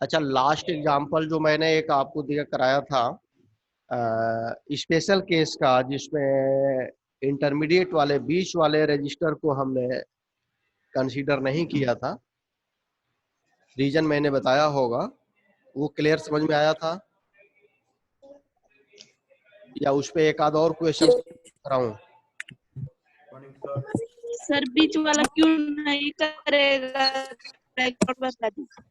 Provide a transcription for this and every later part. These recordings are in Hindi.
अच्छा, लास्ट एग्जांपल जो मैंने एक आपको दिया कराया था स्पेशल केस का, जिसमें इंटरमीडिएट वाले बीच वाले रजिस्टर को हमने कंसीडर नहीं किया था, रीजन मैंने बताया होगा, वो क्लियर समझ में आया था या उस पे एक आध और क्वेश्चन कराऊं? सर बीच वाला क्यों नहीं करेगा? बता दीजिए।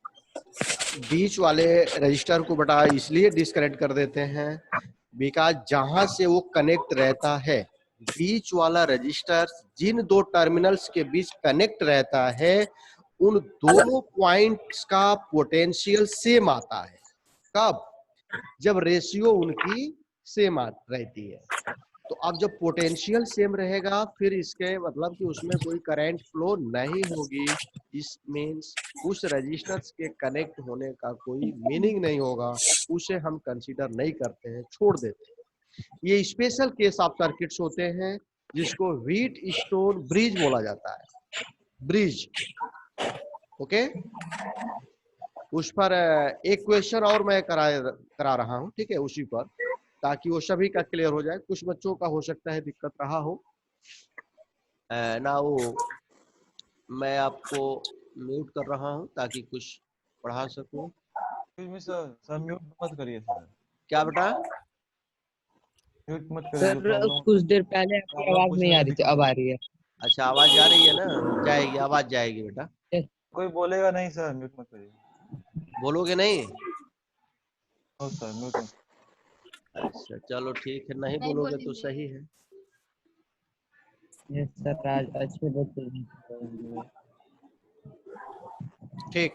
बीच वाले रजिस्टर को बेटा इसलिए डिस्कनेक्ट कर देते हैं बिकॉज जहां से वो कनेक्ट रहता है, बीच वाला रजिस्टर जिन दो टर्मिनल्स के बीच कनेक्ट रहता है उन दोनों पॉइंट्स का पोटेंशियल सेम आता है। कब? जब रेशियो उनकी सेम रहती है। तो अब जब पोटेंशियल सेम रहेगा फिर इसके मतलब कि उसमें कोई करंट फ्लो नहीं होगी। इस मींस उस रजिस्टर्स के कनेक्ट होने का कोई मीनिंग नहीं होगा, उसे हम कंसीडर नहीं करते हैं, छोड़ देते हैं। ये स्पेशल केस ऑफ सर्किट्स होते हैं जिसको व्हीट स्टोन ब्रिज बोला जाता है, ब्रिज। ओके, उस पर एक क्वेश्चन और मैं करा रहा हूं, ठीक है, उसी पर, ताकि वो सभी का क्लियर हो जाए। कुछ बच्चों का हो सकता है दिक्कत रहा हो ना। वो मैं आपको म्यूट कर रहा हूं ताकि कुछ पढ़ा सकूं। सर म्यूट मत करिए सर। क्या बेटा? म्यूट मत करिए। सर कुछ देर पहले आपकी आवाज नहीं आ रही थी, अब आ रही है। अच्छा, आवाज जा रही है ना? जाएगी, आवाज जाएगी बेटा। कोई बोलेगा नहीं सर, म्यूट मत करिए। बोलोगे नहीं? नो सर, म्यूट मत। अच्छा चलो ठीक है, नहीं बोलोगे तो सही है। यस सर, आज अच्छे बच्चे ठीक,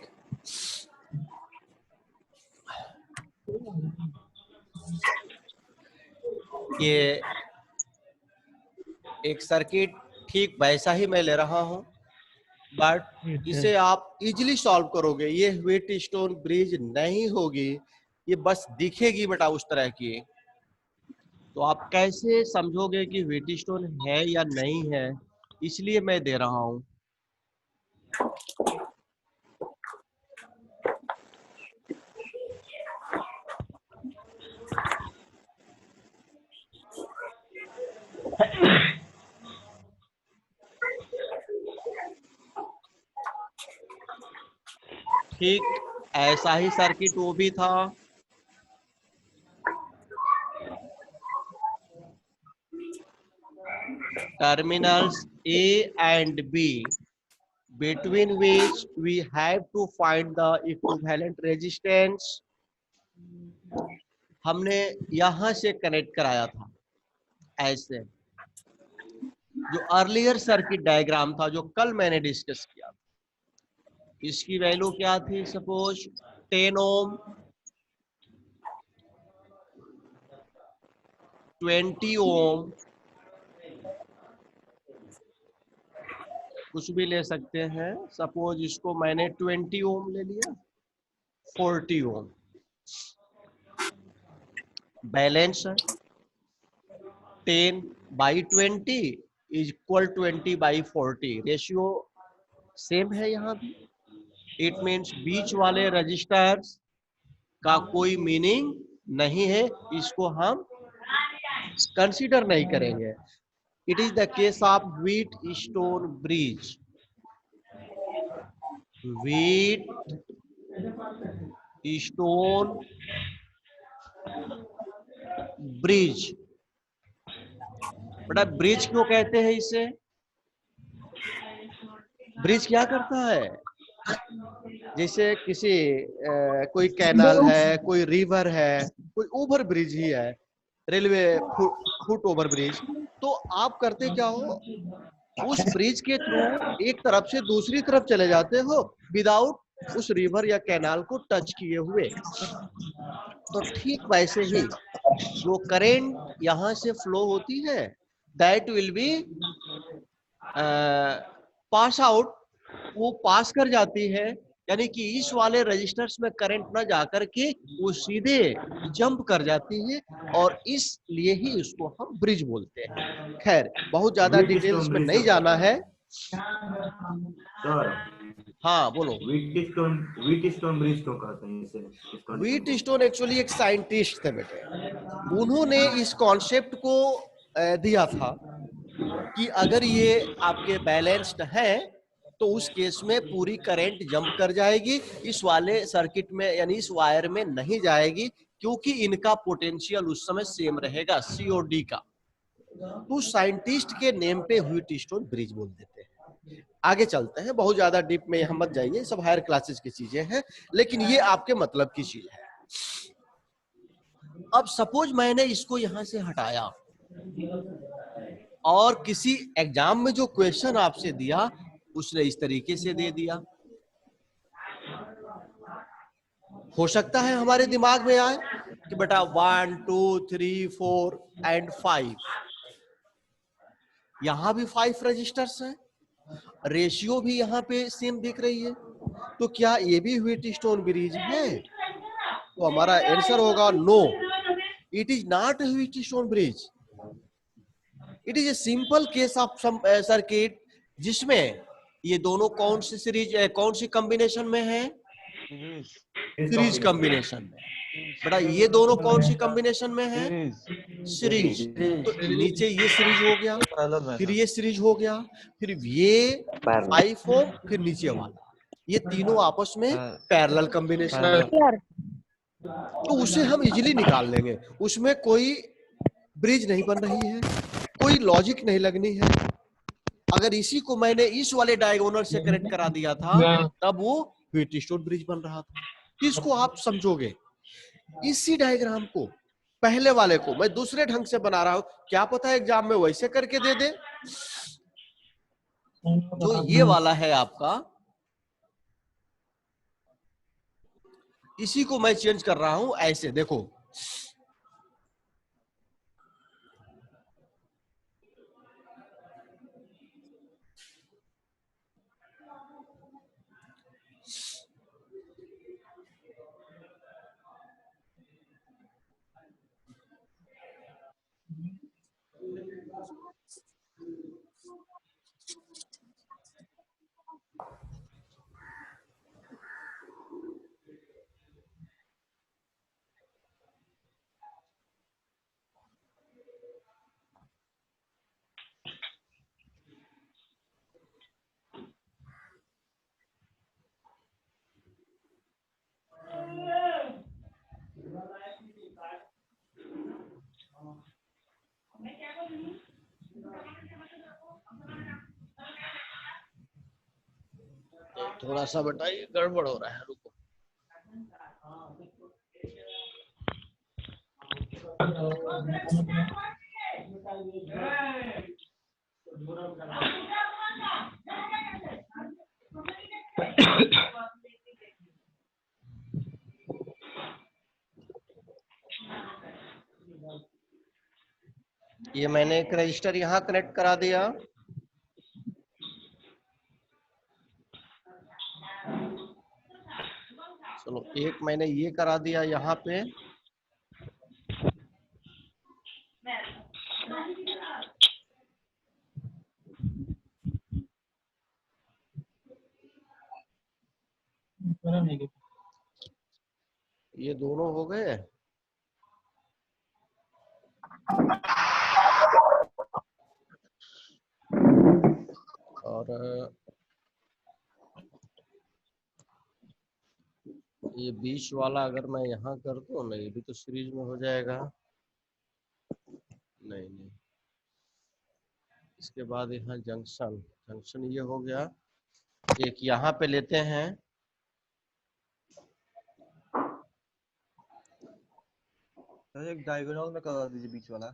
ये एक सर्किट ठीक वैसा ही मैं ले रहा हूं, बट इसे आप इजीली सॉल्व करोगे। ये व्हीट स्टोन ब्रिज नहीं होगी, ये बस दिखेगी बेटा उस तरह की। तो आप कैसे समझोगे कि व्हीट स्टोन है या नहीं है, इसलिए मैं दे रहा हूं। ठीक ऐसा ही सर्किट वो भी था। Terminals A and B, between which we have to find the equivalent resistance, हमने यहां से कनेक्ट कराया था। ऐसे जो अर्लियर सर्किट डायग्राम था जो कल मैंने डिस्कस किया था, इसकी वैल्यू क्या थी? सपोज 10 ओम, 20 ओम, कुछ भी ले सकते हैं। सपोज इसको मैंने 20 ओम ले लिया, 40 ohm. Balance 10/20 is equal 20/40, ratio same है यहाँ भी। इट मीन्स बीच वाले रजिस्टर्स का कोई मीनिंग नहीं है, इसको हम कंसीडर नहीं करेंगे। It is the case of wheat stone bridge. Wheat stone bridge. बेटा ब्रिज क्यों कहते हैं इसे? ब्रिज क्या करता है? जैसे किसी कोई कैनाल है, कोई रिवर है, कोई ओवर ब्रिज ही है, रेलवे फुट ओवर ब्रिज, तो आप करते क्या हो, उस ब्रिज के थ्रू एक तरफ से दूसरी तरफ चले जाते हो विदाउट उस रिवर या कैनाल को टच किए हुए। तो ठीक वैसे ही जो करेंट यहां से फ्लो होती है, that will be pass out, वो पास कर जाती है, यानी कि इस वाले रजिस्टर्स में करंट ना जाकर के वो सीधे जंप कर जाती है, और इसलिए ही उसको हम ब्रिज बोलते हैं। खैर बहुत ज्यादा डिटेल्स में नहीं जाना है, सर हाँ बोलो। व्हीट स्टोन ब्रिज क्यों कहते हैं इसे? व्हीट स्टोन एक्चुअली एक साइंटिस्ट थे बेटे, उन्होंने इस कॉन्सेप्ट को दिया था कि अगर ये आपके बैलेंस्ड है तो उस केस में पूरी करंट जंप कर जाएगी, इस वाले सर्किट में यानी इस वायर में नहीं जाएगी, क्योंकि इनका पोटेंशियल उस समय सेम रहेगा सी और डी का। तो साइंटिस्ट के नेम पे व्हीट स्टोन ब्रिज बोल देते हैं। आगे चलते हैं, बहुत ज्यादा डीप में यहाँ मत जाइए, सब हायर क्लासेस की चीजें हैं, लेकिन ये आपके मतलब की चीज है। अब सपोज मैंने इसको यहां से हटाया और किसी एग्जाम में जो क्वेश्चन आपसे दिया उसने इस तरीके से दे दिया, हो सकता है हमारे दिमाग में आए कि बेटा 1 2 3 4 एंड 5, यहां भी 5 रजिस्टर्स हैं, रेशियो भी यहाँ पे सेम दिख रही है, तो क्या ये भी व्हीट स्टोन ब्रिज है? तो हमारा आंसर होगा no, it is not a Wheatstone bridge, it is a simple case of some circuit जिसमें ये दोनों कौन सी सीरीज कौन सी कॉम्बिनेशन में है? सीरीज कॉम्बिनेशन में। बेटा ये दोनों कौन सी कॉम्बिनेशन में है? सीरीज। तो नीचे ये सीरीज हो गया, फिर ये सीरीज हो गया, फिर ये 5 ओम, फिर नीचे वाला, ये तीनों आपस में पैरेलल कॉम्बिनेशन है, तो उसे हम इजीली निकाल लेंगे, उसमें कोई ब्रिज नहीं बन रही है, कोई लॉजिक नहीं लगनी है। अगर इसी को मैंने इस वाले डायगोनल से कनेक्ट करा दिया था तब वो व्हीट स्टोन ब्रिज बन रहा था। इसको आप समझोगे, इसी डायग्राम को पहले वाले को मैं दूसरे ढंग से बना रहा हूं, क्या पता एग्जाम में वैसे करके दे दे। जो ये वाला है आपका, इसी को मैं चेंज कर रहा हूं ऐसे, देखो थोड़ा सा बेटा ये गड़बड़ हो रहा है, रुको। ये मैंने एक रजिस्टर यहाँ कनेक्ट करा दिया, चलो एक मैंने ये करा दिया यहाँ पे, ये दोनों हो गए। और ये बीच वाला अगर मैं यहाँ कर दूं ना, ये भी तो सीरीज में हो जाएगा, नहीं नहीं, इसके बाद यहाँ जंक्शन, जंक्शन ये हो गया, एक यहाँ पे लेते हैं, एक डायगोनल में करा दीजिए बीच वाला।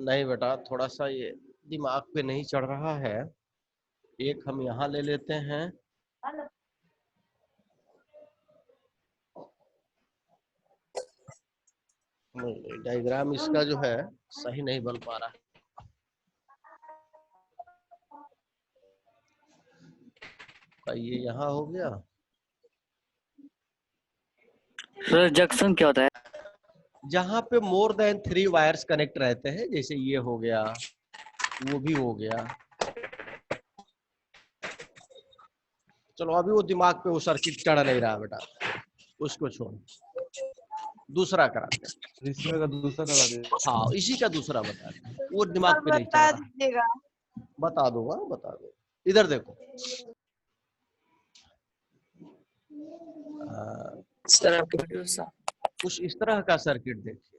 नहीं बेटा थोड़ा सा ये दिमाग पे नहीं चढ़ रहा है, एक हम यहाँ ले लेते हैं, नहीं डायग्राम इसका जो है सही नहीं बन पा रहा है। ये यहाँ हो गया। सर जंक्शन क्या होता है? जहाँ पे मोर देन 3 वायर्स कनेक्ट रहते हैं, जैसे ये हो गया, वो भी हो गया, चलो अभी वो दिमाग पे वो सर्किट चढ़ नहीं रहा बेटा, उसको छोड़, दूसरा कराते हैं। रिसीवर का दूसरा करा दे। हाँ इसी का दूसरा बता दो, वो दिमाग पे नहीं चढ़ बता रहा। दीजिएगा। बता दो, हाँ बता दो। इधर देखो, सर आपके वीडियो सा कुछ इस तरह का सर्किट देखिए।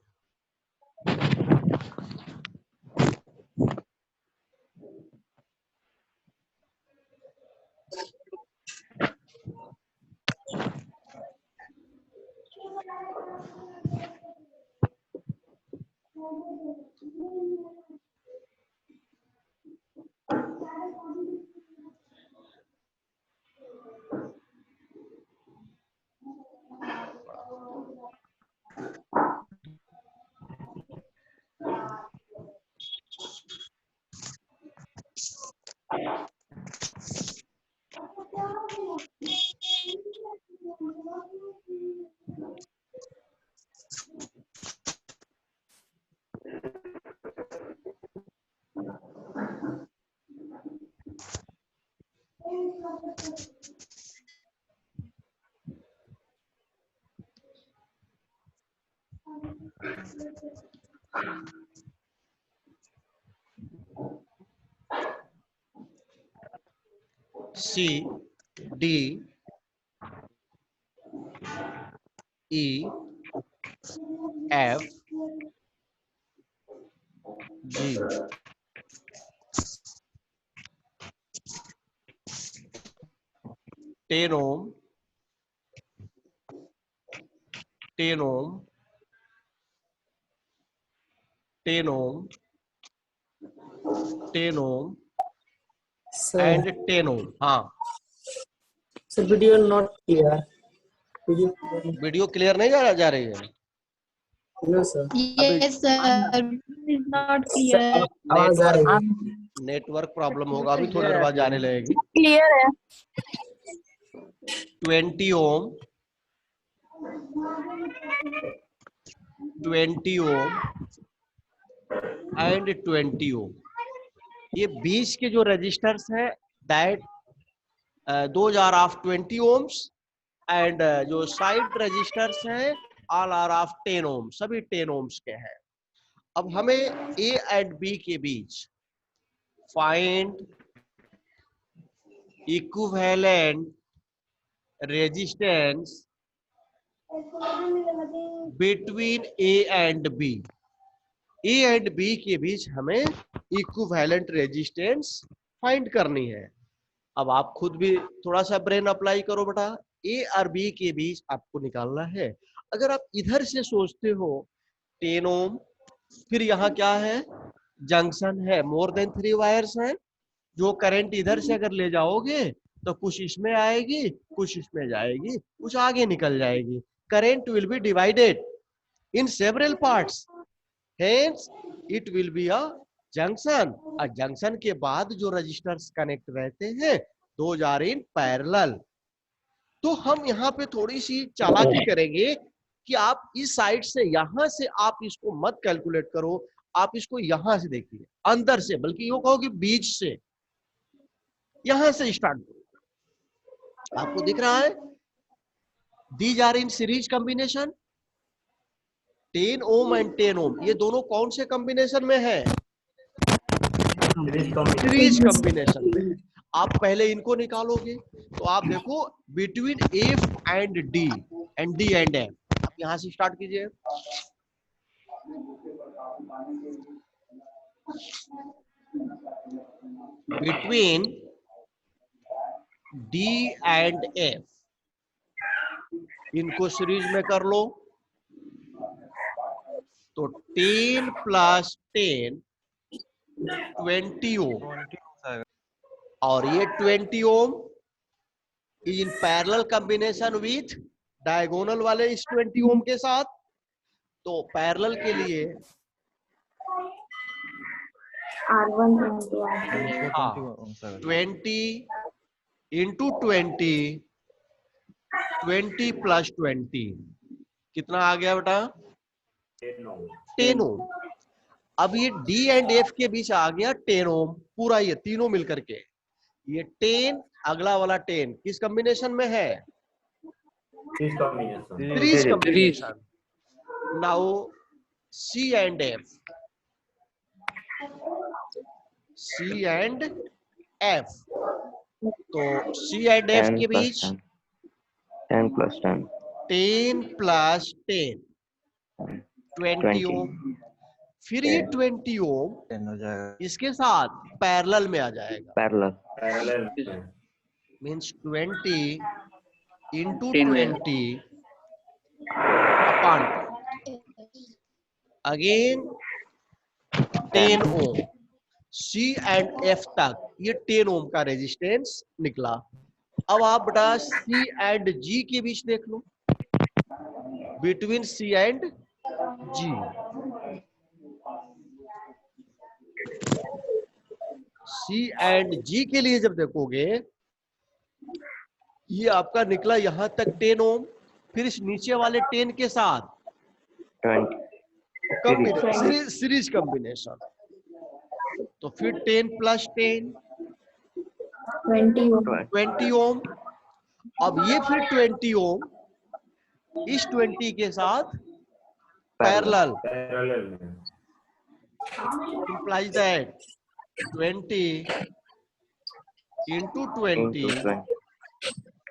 C D E F G, 10 ohm, 10 ohm, 10 ohm, 10 ohm and 10 ohm। हाँ sir video not clear. Video clear नहीं जा रही है। No sir. Yes sir, is not clear. आवाज आ रही है। नेटवर्क प्रॉब्लम होगा, अभी थोड़ी देर बाद जाने लगेगी। क्लियर है। 20 ओम, 20 ओम एंड 20 ओम, ये बीच के जो रजिस्टर्स है that those are of 20 ohms and जो साइड रजिस्टर्स हैं ऑल आर ऑफ 10 ओम, सभी 10 ओम्स के हैं। अब हमें ए एंड बी के बीच find equivalent resistance between A and B. A and B के बीच हमें इक्विवेलेंट रेजिस्टेंस फाइंड करनी है। अब आप खुद भी थोड़ा सा ब्रेन अप्लाई करो बेटा, ए और बी के बीच आपको निकालना है। अगर आप इधर से सोचते हो 10 ओम, फिर यहाँ क्या है, जंक्शन है, मोर देन 3 वायर्स हैं, जो करंट इधर से अगर ले जाओगे तो कुछ इसमें आएगी, कुछ इसमें जाएगी, कुछ आगे निकल जाएगी। Current will be divided in several parts, hence it will be a junction. और जंक्शन के बाद जो रजिस्टर्स कनेक्ट रहते हैं दोज आर इन पैरेलल। तो हम यहाँ पे थोड़ी सी चालाकी करेंगे कि आप इस साइड से, यहां से आप इसको मत कैलकुलेट करो, आप इसको यहां से देखिए, अंदर से, बल्कि यो कहो कि बीच से, यहां से स्टार्ट करो। आपको दिख रहा है these are in series combination, 10 ohm and 10 ohm, ये दोनों कौन से कॉम्बिनेशन में है, सीरीज कॉम्बिनेशन में। आप पहले इनको निकालोगे तो आप देखो between F and D and F, आप यहां से स्टार्ट कीजिए। बिटवीन डी एंड एफ, इनको सीरीज में कर लो तो 10 प्लस 10 20 ओम, और ये 20 ohm is in parallel combination with diagonal वाले इस 20 ओम के साथ। तो पैरेलल के लिए हाँ 20 इंटू 20, 20 प्लस 20 कितना आ गया बेटा, 10 ओम। अब ये डी एंड एफ के बीच आ गया 10 ओम, पूरा ये तीनों मिलकर के, ये 10 अगला वाला 10 किस कॉम्बिनेशन में है? This combination. Series combination. Now C and F, C and F, तो C and F के बीच 10 plus 10 10 plus 10 20 ओम। फिर ये 20 ओम 10 हो जाएगा। इसके साथ पैरेलल में आ जाएगा, parallel Parallel में। मीन्स 20 into 10 में। 20 upon 2 again 10 ohm. C and F तक ये 10 ओम का रेजिस्टेंस निकला। अब आप बेटा C एंड G के बीच देख लो, between C and G। C and G के लिए जब देखोगे, ये आपका निकला यहां तक 10 ओम, फिर इस नीचे वाले 10 के साथ 20 सीरीज कॉम्बिनेशन, तो फिर 10 प्लस 10 20 ओम। अब ये फिर 20 ओम इस 20 के साथ पैरेलल, Parallel में। implies that 20 into 20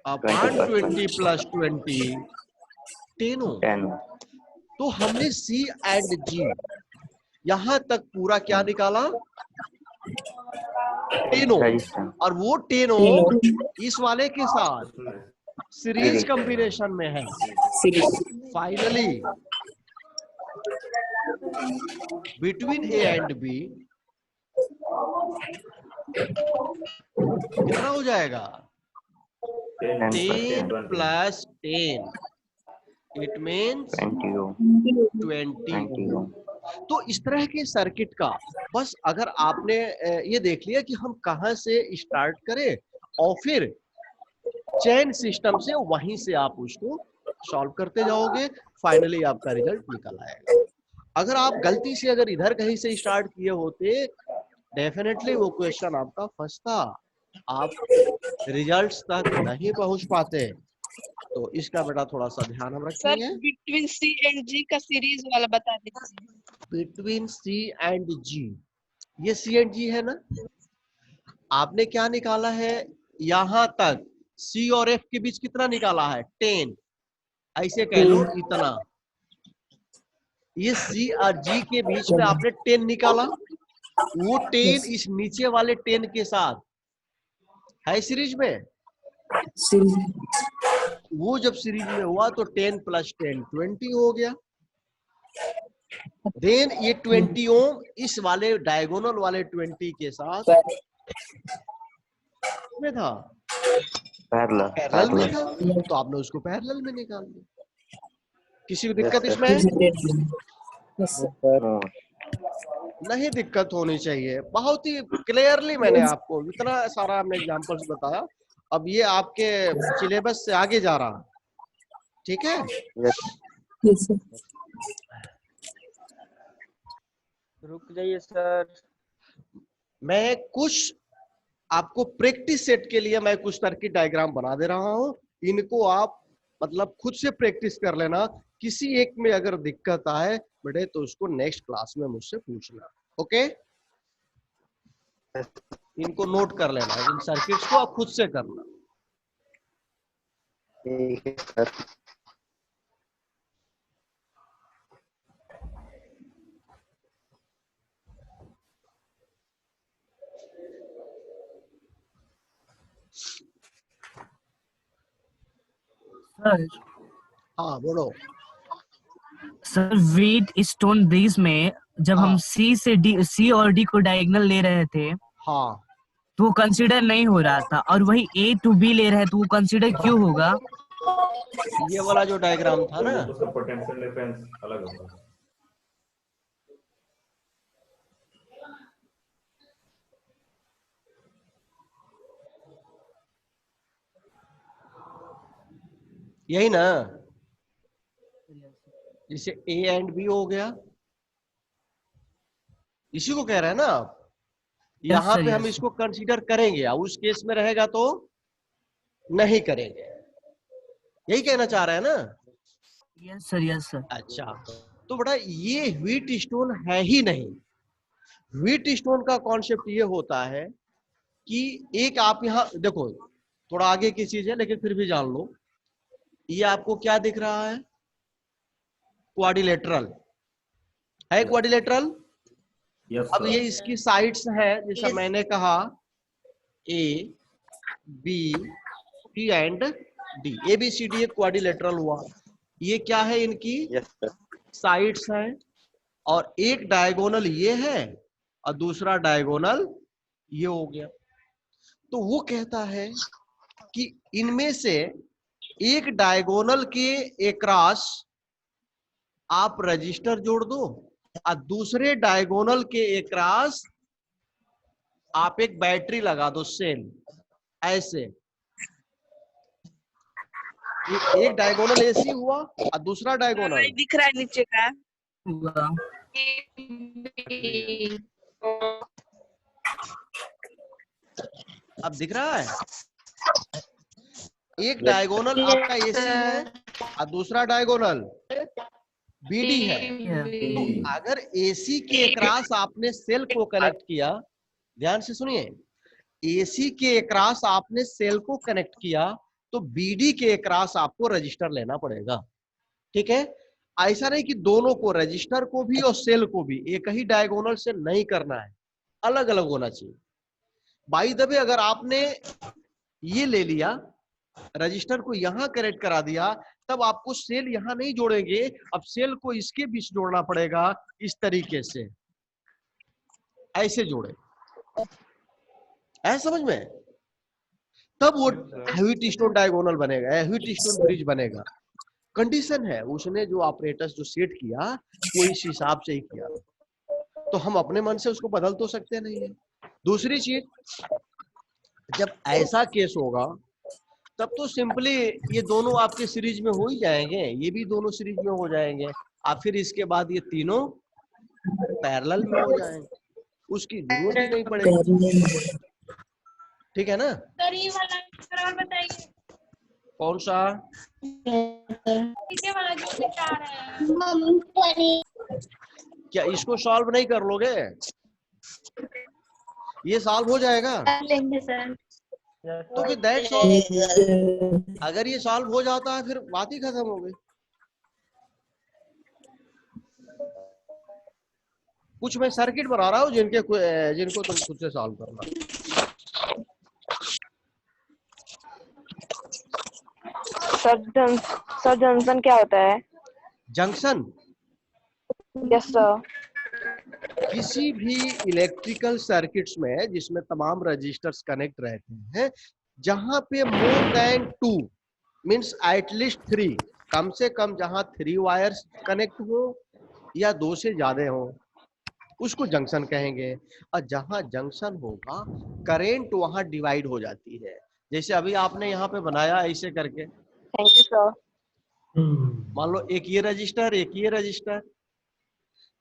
upon 20 plus 20 10 ओम। 10 तो हमने C एंड G यहां तक पूरा क्या निकाला? 10 ओम, resistance और वो 10 ओम इस वाले के साथ उसमें सीरीज कॉम्बिनेशन में है। Finally between A and B कितना हो जाएगा? 10 plus 10 it means 20 ohm 20 20 ohm. ohm तो इस तरह के सर्किट का बस अगर आपने ये देख लिया कि हम कहां से स्टार्ट करें और फिर चेन सिस्टम से वहीं से आप उसको सॉल्व करते जाओगे, फाइनली आपका रिजल्ट निकल आएगा। अगर आप गलती से अगर इधर कहीं से स्टार्ट किए होते, डेफिनेटली वो क्वेश्चन आपका फंसता, आप रिजल्ट्स तक नहीं पहुंच पाते। तो इसका बेटा थोड़ा सा ध्यान हम सर रखेंगे। बिटवीन C एंड G का सीरीज वाला बता दीजिए। बिटवीन C एंड G, ये C एंड G है ना, आपने क्या निकाला है? यहां तक C और F के बीच कितना निकाला है? 10, ऐसे कह लो इतना। ये C और G के बीच में आपने 10 निकाला, वो 10 इस नीचे वाले 10 के साथ है सीरीज में। वो जब सीरीज में हुआ तो 10 प्लस 10 20 हो गया। देन ये 20 ओम इस वाले डायगोनल वाले 20 के साथ में था, parallel पैरेलल में था, तो आपने उसको पैरेलल में निकाल दिया। किसी को दिक्कत इसमें? no नहीं दिक्कत होनी चाहिए। बहुत ही क्लियरली मैंने आपको इतना सारा हमने एग्जांपल्स बताया। अब ये आपके सिलेबस से आगे जा रहा, ठीक है? yes रुक जाइए सर। मैं कुछ आपको प्रैक्टिस सेट के लिए मैं कुछ सर्किट डायग्राम बना दे रहा हूं, इनको आप मतलब खुद से प्रैक्टिस कर लेना। किसी एक में अगर दिक्कत आए बेटे तो उसको नेक्स्ट क्लास में मुझसे पूछना, ओके? इनको नोट कर लेना, इन सर्किट्स को आप खुद से करना। ठीक है सर सर हाँ बोलो। सर व्हीट स्टोन ब्रिज में जब हाँ। हम सी और डी को डायगोनल ले रहे थे हाँ, तो वो कंसीडर नहीं हो रहा था, और वही ए टू बी ले रहे हैं तो वो कंसीडर क्यों होगा? ये वाला जो डायग्राम था ना, उसका पोटेंशियल डिफरेंस अलग होगा। यही ना, जैसे ए एंड बी हो गया, इसी को कह रहे हैं ना आप। यहाँ sir, पे हम yes. इसको कंसीडर करेंगे, उस केस में रहेगा तो नहीं करेंगे, यही कहना चाह रहे हैं ना। Yes sir, yes sir. अच्छा, तो बेटा ये व्हीट स्टोन है ही नहीं। व्हीट स्टोन का कॉन्सेप्ट ये होता है कि एक आप यहाँ देखो, थोड़ा आगे की चीज है लेकिन फिर भी जान लो। ये आपको क्या दिख रहा है? क्वाड्रिलेटरल है, क्वाड्रिलेटरल। यस अब ये सर। इसकी साइड्स है, जैसा मैंने कहा A B C and D, A B C D एक क्वाड्रिलेटरल हुआ। ये क्या है? इनकी यस सर। साइड्स हैं, और एक डायगोनल ये है और दूसरा डायगोनल ये हो गया। तो वो कहता है कि इनमें से एक डायगोनल के एक्रॉस आप रजिस्टर जोड़ दो और दूसरे डायगोनल के एक्रॉस आप एक बैटरी लगा दो, सेल। ऐसे एक डायगोनल एसी हुआ और दूसरा डायगोनल दिख रहा है नीचे का। हुआ। अब दिख रहा है? एक डायगोनल आपका एसी है और दूसरा डायगोनल बीडी है। तो अगर एसी के अक्रॉस आपने सेल को कनेक्ट किया, ध्यान से सुनिए, एसी के अक्रॉस आपने सेल को कनेक्ट किया तो बीडी के अक्रॉस आपको रजिस्टर लेना पड़ेगा। ठीक है? ऐसा नहीं कि दोनों को, रजिस्टर को भी और सेल को भी एक ही डायगोनल से नहीं करना है, अलग अलग होना चाहिए। बाय द वे, अगर आपने ये ले लिया, रजिस्टर को यहां कनेक्ट करा दिया, तब आपको सेल यहां नहीं जोड़ेंगे, अब सेल को इसके बीच जोड़ना पड़ेगा, इस तरीके से ऐसे जोड़े। है समझ में? तब वो व्हीट स्टोन डायगोनल बनेगा, व्हीट स्टोन ब्रिज बनेगा। कंडीशन है, उसने जो ऑपरेटर्स जो सेट किया वो इस हिसाब से ही किया, तो हम अपने मन से उसको बदल तो सकते नहीं है। दूसरी चीज, जब ऐसा केस होगा तब तो सिंपली ये दोनों आपके सीरीज में हो ही जाएंगे, ये भी दोनों सीरीज में हो जाएंगे, और फिर इसके बाद ये तीनों पैरेलल में हो जाएंगे, उसकी जरूरत ही नहीं पड़ेगी। ठीक है ना? कौन सा? क्या इसको सॉल्व नहीं कर लोगे? ये सॉल्व हो जाएगा तो फिर दैट्स ऑल। अगर ये सॉल्व हो जाता है फिर बात ही खत्म हो गई। कुछ मैं सर्किट बना रहा हूँ जिनको तुम खुद से सॉल्व करना। सर जंक्शन क्या होता है? Junction yes sir. किसी भी इलेक्ट्रिकल सर्किट्स में जिसमें तमाम रजिस्टर्स कनेक्ट रहते हैं, जहां पे मोर देन 2 मींस एटलीस्ट 3, कम से कम जहां 3 वायर्स कनेक्ट हो या 2 से ज्यादा हो, उसको जंक्शन कहेंगे। और जहां जंक्शन होगा करंट वहां डिवाइड हो जाती है, जैसे अभी आपने यहाँ पे बनाया ऐसे करके। Thank you sir. मान लो एक ये रजिस्टर, एक ये रजिस्टर,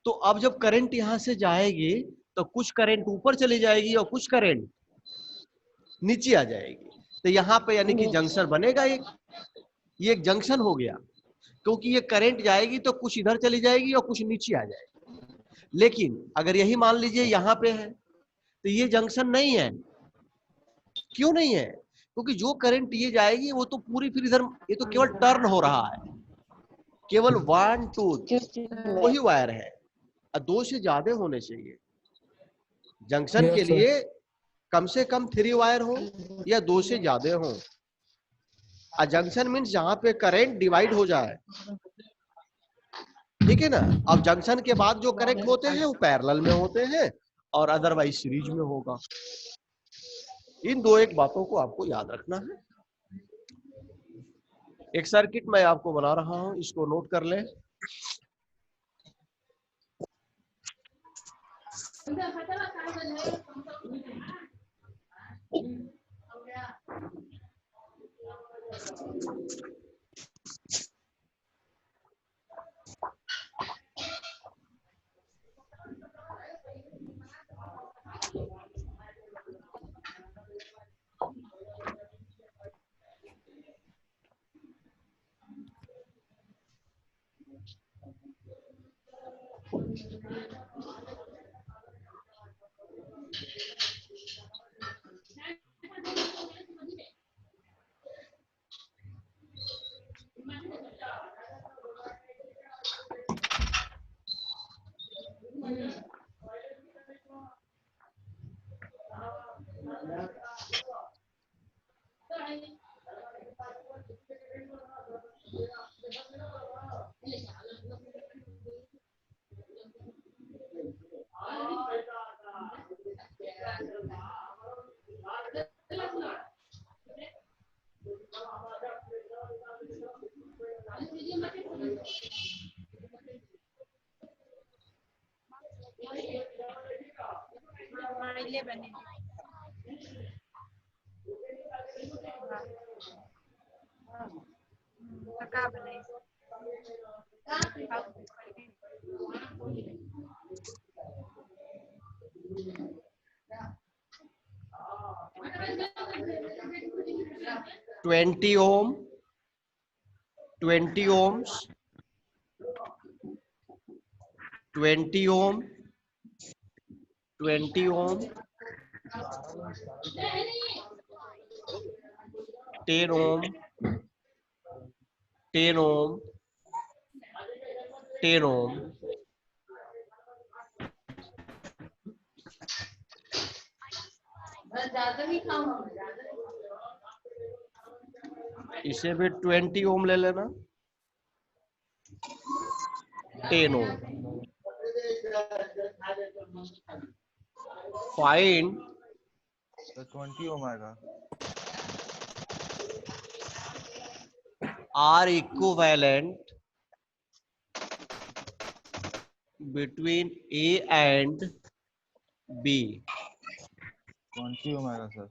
तो अब जब करंट यहां से जाएगी तो कुछ करंट ऊपर चली जाएगी और कुछ करंट नीचे आ जाएगी, तो यहाँ पे यानी कि जंक्शन बनेगा एक, ये एक जंक्शन हो गया, क्योंकि ये करंट जाएगी तो कुछ इधर चली जाएगी और कुछ नीचे आ जाएगी। लेकिन अगर यही मान लीजिए यहाँ पे है तो ये जंक्शन नहीं है। क्यों नहीं है? क्योंकि जो करंट ये जाएगी वो तो पूरी फिर इधर, ये तो केवल टर्न हो रहा है, केवल 1 2 वही वायर है, 2 से ज्यादा होने चाहिए जंक्शन के लिए। कम से कम 3 वायर हो या 2 से ज्यादा हो। जंक्शन मीन्स जहां पे करंट डिवाइड हो जाए, ठीक है ना? अब जंक्शन के बाद जो कनेक्ट होते हैं वो पैरेलल में होते हैं और अदरवाइज सीरीज में होगा। इन दो एक बातों को आपको याद रखना है। एक सर्किट मैं आपको बना रहा हूं, इसको नोट कर लें। 20 ohm, 20 ohms, 20 ohm, 20 ohm, 10 ohm, 10 ohm, 10 ohm, इसे भी 20 ओम ले लेना, 10 ओम। फाइंड तो 20 ओम आएगा। R equivalent between A and B। 20 ओम आएगा सर।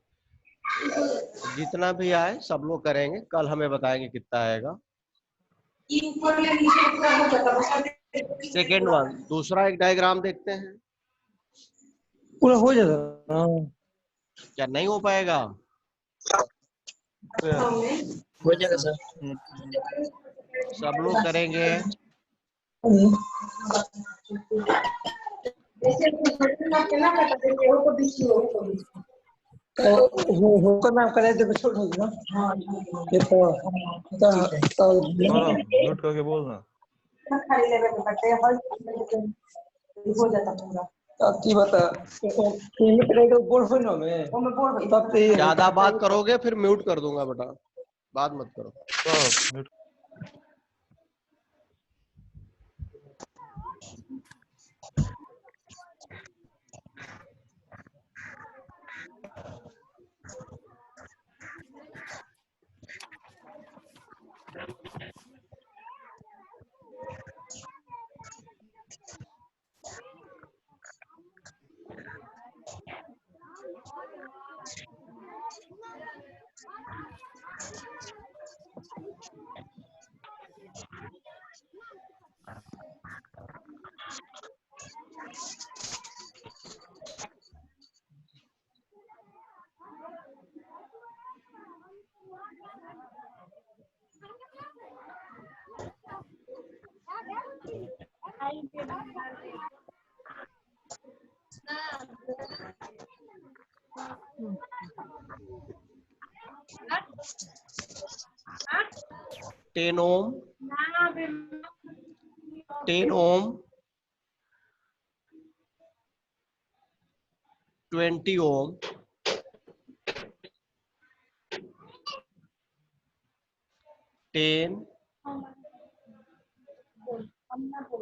जितना भी आए सब लोग करेंगे, कल हमें बताएंगे कितना आएगा। सेकेंड वन, दूसरा एक डायग्राम देखते हैं। पूरा हो जाएगा। क्या नहीं हो पाएगा? हो जाएगा सर। सब लोग करेंगे। होकर नाम करे तो छोड़ दो ना। ये तो म्यूट करके बोल ना। हो जाता पूरा। तब की बता कीमत रेट बोल हो ना मैं तब तो ज्यादा बात करोगे फिर म्यूट कर दूंगा बेटा, बात मत करो। तो mute. Ten ohm, 10 ohm, 20 ohm, 10,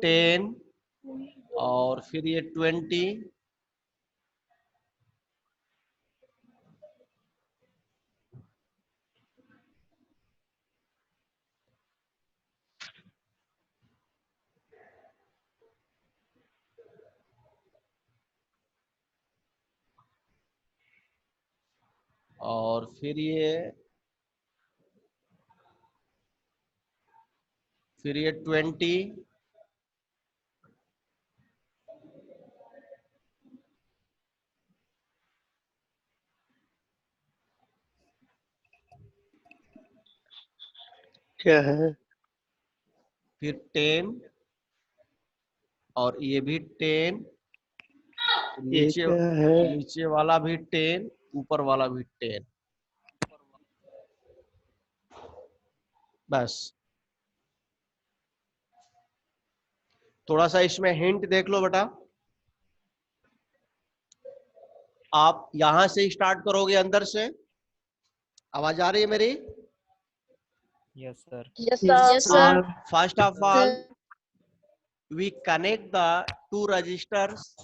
10 और फिर ये 20, और फिर ये 20, क्या है? फिर 10, और ये भी 10, नीचे नीचे वाला भी 10, ऊपर वाला भी 10। बस थोड़ा सा इसमें हिंट देख लो बेटा। आप यहां से स्टार्ट करोगे, अंदर से। आवाज आ रही है मेरी? Yes sir. Yes, sir. First of all, we connect the two resistors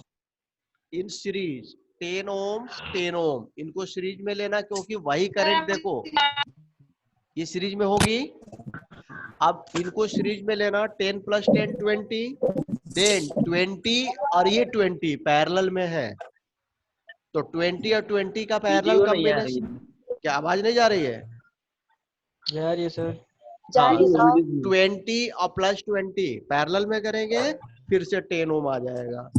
in series, 10 ohm, 10 ohm. इनको सीरीज में लेना, क्योंकि वही करंट देखो ये सीरीज में होगी। अब इनको सीरीज में लेना, 10 + 10 20, देन 20 और ये 20 पैरेलल में है, तो 20 और 20 का पैरेलल कॉम्बिनेशन। क्या आवाज नहीं जा रही है? जा रही है सर। हाँ, 20 और +20 पैरेलल में करेंगे, फिर से 10 ओम आ जाएगा।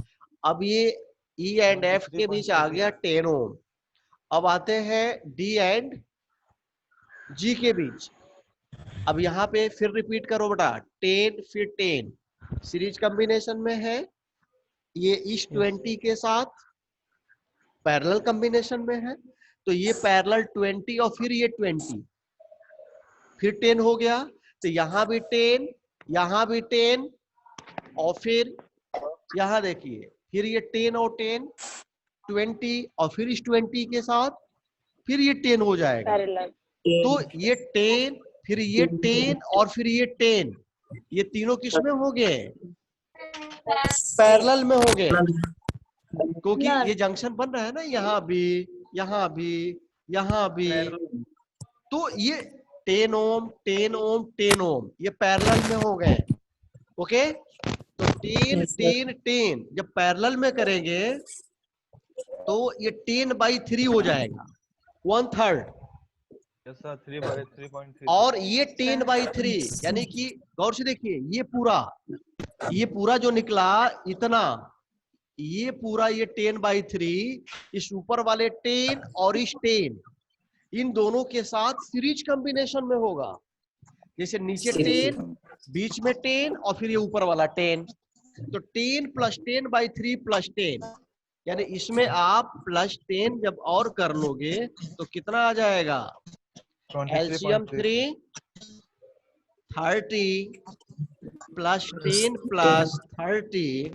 अब ये E एंड F के बीच आ गया 10 ओम। अब आते हैं D एंड G के बीच। अब यहाँ पे फिर रिपीट करो बेटा, 10 फिर 10 सीरीज कॉम्बिनेशन में है, ये इस 20 के साथ पैरेलल कॉम्बिनेशन में है, तो ये पैरेलल 20 और फिर ये 20, फिर 10 हो गया, तो यहाँ भी 10, यहाँ भी 10, और फिर यहाँ देखिए, फिर ये 10 और 10, 20, और फिर इस 20 के साथ फिर ये 10 हो जाएगा। तो ये 10, फिर ये 10 और फिर ये 10, ये तीनों किसमें हो गए? पैरेलल में हो गए, क्योंकि ये जंक्शन बन रहा है ना, यहाँ भी, यहाँ भी, यहाँ भी। तो ये 10 ओम, 10 ओम, 10 ओम, ये पैरेलल में हो गए। ओके, तो 10 10 10 जब पैरेलल में करेंगे तो ये 10/3 हो जाएगा, 1/3। Yes sir, 3/3.3। और ये 10/3, यानी कि गौर से देखिए, ये पूरा जो निकला इतना, ये पूरा ये 10/3, इस ऊपर वाले 10 और इस 10, इन दोनों के साथ सीरीज कॉम्बिनेशन में होगा। जैसे नीचे 10, बीच में 10 और फिर ये ऊपर वाला 10, तो 10 + 10/3 + 10, यानी इसमें आप +10 जब और कर लोगे तो कितना आ जाएगा? एलसीएम 3 30 + 10 + 30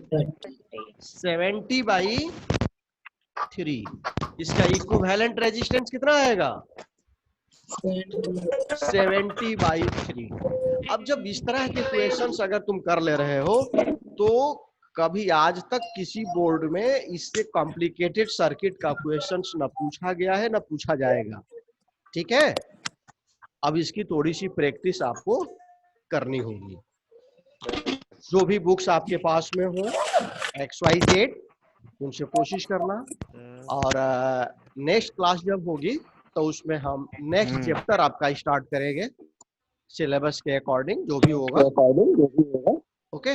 70/3। इसका इक्विवेलेंट रेजिस्टेंस कितना आएगा? 70/3। अब जब इस तरह के क्वेश्चंस अगर तुम कर ले रहे हो, तो कभी आज तक किसी बोर्ड में इससे कॉम्प्लिकेटेड सर्किट का क्वेश्चंस न पूछा गया है, न पूछा जाएगा। ठीक है, अब इसकी थोड़ी सी प्रैक्टिस आपको करनी होगी। जो भी बुक्स आपके पास में हो XYZ, उनसे कोशिश करना, और नेक्स्ट क्लास जब होगी तो उसमें हम नेक्स्ट चैप्टर आपका स्टार्ट करेंगे, सिलेबस के अकॉर्डिंग जो भी होगा। Okay,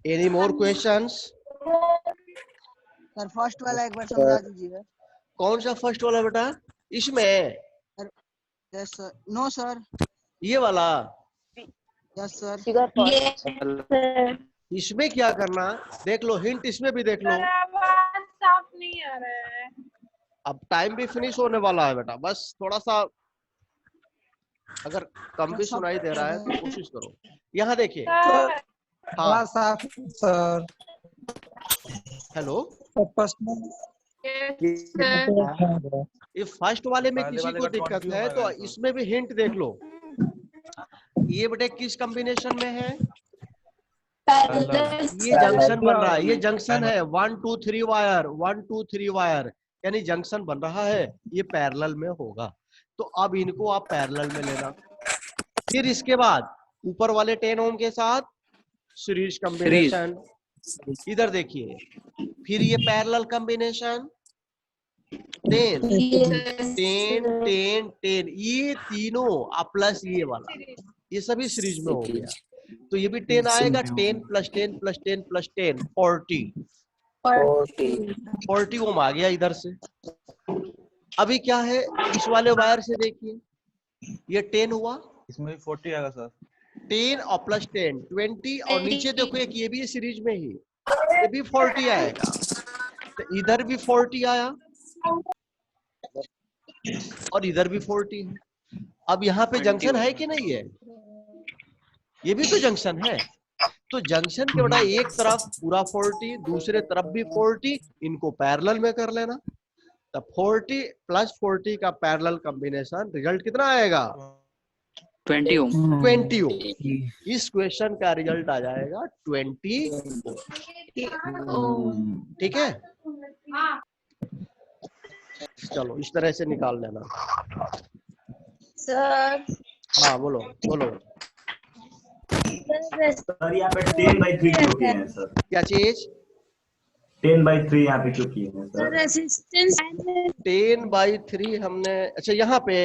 any more questions? Sir first वाला एक बार समझा दीजिएगा। कौन सा फर्स्ट वाला बेटा? इसमें? Yes sir. No sir. ये वाला? Yes sir. इसमें क्या करना, देख लो, हिंट इसमें भी देख लो। आवाज साफ नहीं आ रहा है। अब टाइम भी फिनिश होने वाला है बेटा, बस थोड़ा सा अगर कम भी सुनाई दे रहा है तो कोशिश करो। यहाँ देखिए, हाँ साफ सर। Hello, Yes, sir. ये फर्स्ट वाले में पहले किसी वाले को का दिक्कत 20 है होगा तो इसमें। इसमें भी हिंट देख लो। ये बेटे किस कॉम्बिनेशन में है? ये जंक्शन बन रहा है, ये जंक्शन है 1 2 3 वायर, 1 2 3 वायर, यानी जंक्शन बन रहा है, ये पैरेलल में होगा। तो अब इनको आप पैरेलल में लेना। फिर इसके बाद ऊपर वाले 10 ओम के साथ सीरीज कॉम्बिनेशन, इधर देखिए, फिर ये पैरेलल कॉम्बिनेशन, 10 10 10 10, ये तीनों प्लस ये वाला, ये सभी सीरीज में हो गया। तो ये भी 10 आएगा, 10 + 10 + 10 + 10 40 ओम आ गया इधर से। अभी क्या है, इस वाले वायर से देखिए, ये 10 हुआ, इसमें भी 40 आएगा सर। 10 और प्लस 10 20, और नीचे देखो एक ये भी सीरीज में ही, ये भी 40 आएगा, तो इधर भी 40 आया और इधर भी 40 है। अब यहाँ पे जंक्शन है कि नहीं है? ये भी तो जंक्शन है। तो जंक्शन के बड़ा एक तरफ पूरा 40, दूसरे तरफ भी 40, इनको पैरेलल में कर लेना। तो 40 प्लस 40 का पैरेलल कॉम्बिनेशन रिजल्ट कितना आएगा? 20 ओम। 20 ओम। इस क्वेश्चन का रिजल्ट आ जाएगा 20 ओम। ठीक है, चलो इस तरह से निकाल लेना। सर हाँ बोलो बोलो। सर यहाँ पे 10/3 क्यों किए हैं सर? क्या चीज? 10/3 यहाँ पे क्यों किए हैं सर? रेजिस्टेंस 10/3 हमने, अच्छा यहाँ पे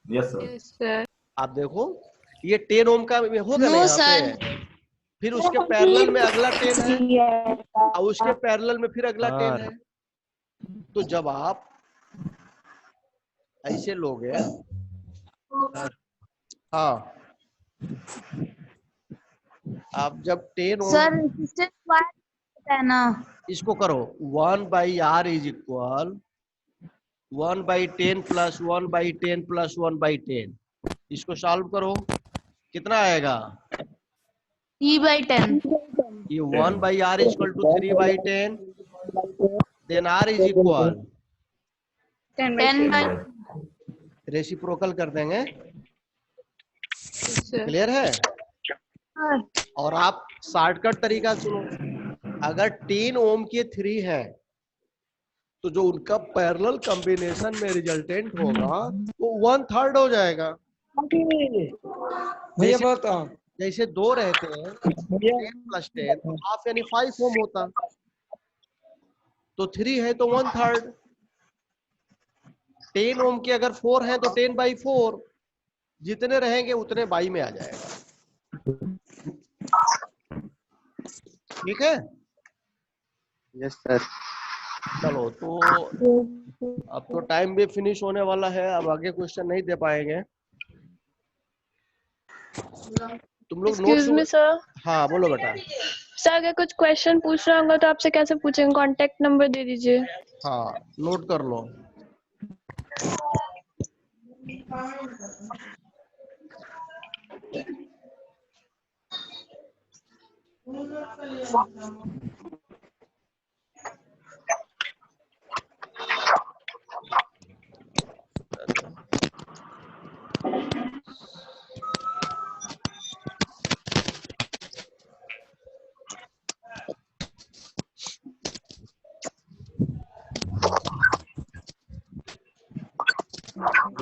यस सर। सर आप देखो ये 10 ओम का होगा ना नो यहाँ सर। पे, फिर उसके पैरेलल में अगला 10 है और उसके पैरेलल में फिर अगला 10 है। तो जब आप ऐसे लोगे, हाँ आप जब 10 ओम सर रेजिस्टेंस वायर है ना, इसको करो 1/R is equal 1/10 plus 1/10 plus 1/10। इसको सॉल्व करो, कितना आएगा? E/10 ये 1/R is equal to 3/10, then R is equal 10/10 reciprocal कर देंगे। क्लियर है? और आप शॉर्टकट तरीका सुनो, अगर 10 ओम के 3 है तो जो उनका पैरेलल कॉम्बिनेशन में रिजल्टेंट होगा वो 1/3 हो जाएगा। भैया बता जैसे 2 रहते हैं 10 प्लस 10 तो हाफ यानी 5 ओम होता, तो 3 है तो 1/3। 10 ओम के अगर 4 हैं तो 10/4, जितने रहेंगे उतने बाई में आ जाएगा। ठीक है? Yes sir. चलो तो अब तो टाइम भी फिनिश होने वाला है, अब आगे क्वेश्चन नहीं दे पाएंगे। तुम लोग एक्सक्यूज मी नोट्स, सर। हाँ बोलो बेटा। सर अगर कुछ क्वेश्चन पूछना होगा तो आपसे कैसे पूछेंगे? कांटेक्ट नंबर दे दीजिए। हाँ नोट कर लो।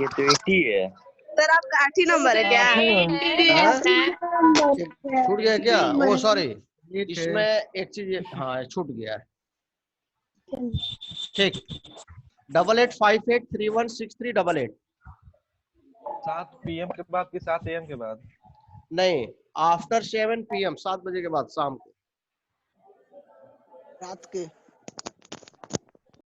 ये तो 80 है। सर आपका 8 नंबर है क्या? छूट गया क्या? ओ सॉरी, इसमें एक चीज हाँ छूट गया है। ठीक, 8858316388। 7 PM के बाद कि 7 AM के बाद? नहीं, आफ्टर 7 PM, 7 बजे के बाद शाम को। रात के